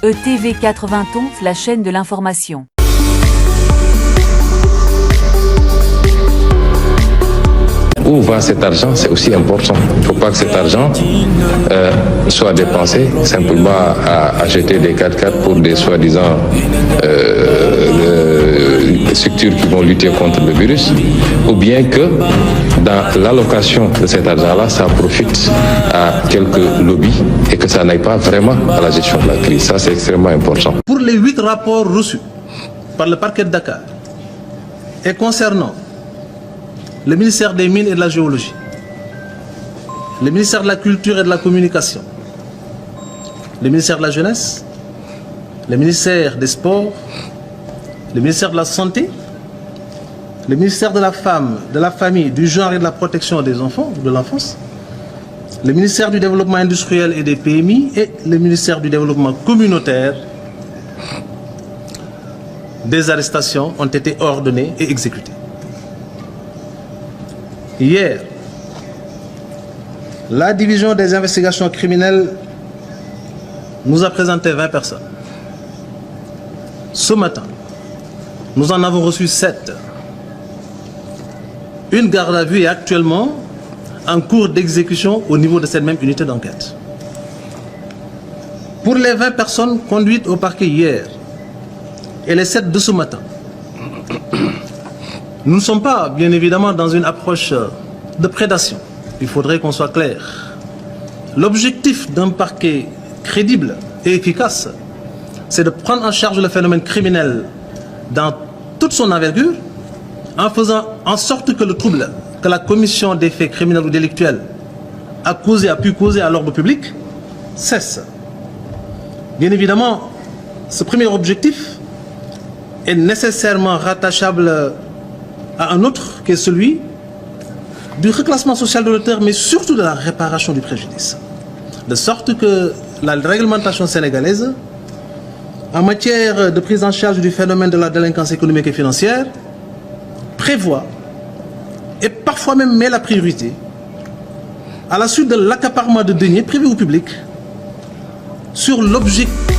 ETV 80 la chaîne de l'information. Où va cet argent, c'est aussi important. Il ne faut pas que cet argent soit dépensé simplement à acheter des 4x4 pour des soi-disant structures qui vont lutter contre le virus, ou bien que dans l'allocation de cet argent-là, ça profite à quelques lobbies et que ça n'aille pas vraiment à la gestion de la crise. Ça, c'est extrêmement important. Pour les 8 rapports reçus par le parquet de Dakar et concernant le ministère des Mines et de la Géologie, le ministère de la Culture et de la Communication, le ministère de la Jeunesse, le ministère des Sports, le ministère de la Santé, le ministère de la Femme, de la Famille, du Genre et de la Protection des enfants, de l'enfance, le ministère du Développement industriel et des PMI et le ministère du Développement communautaire, des arrestations ont été ordonnées et exécutées. Hier, la division des investigations criminelles nous a présenté 20 personnes. Ce matin, nous en avons reçu 7. Une garde à vue est actuellement en cours d'exécution au niveau de cette même unité d'enquête. Pour les 20 personnes conduites au parquet hier et les 7 de ce matin, nous ne sommes pas, bien évidemment, dans une approche de prédation. Il faudrait qu'on soit clair. L'objectif d'un parquet crédible et efficace, c'est de prendre en charge le phénomène criminel dans toute son envergure, en faisant en sorte que le trouble que la commission des faits criminels ou délictuels a pu causer à l'ordre public cesse. Bien évidemment, ce premier objectif est nécessairement rattachable à un autre qui est celui du reclassement social de l'auteur, mais surtout de la réparation du préjudice. De sorte que la réglementation sénégalaise, en matière de prise en charge du phénomène de la délinquance économique et financière, prévoit et parfois même met la priorité à la suite de l'accaparement de deniers privés ou publics sur l'objectif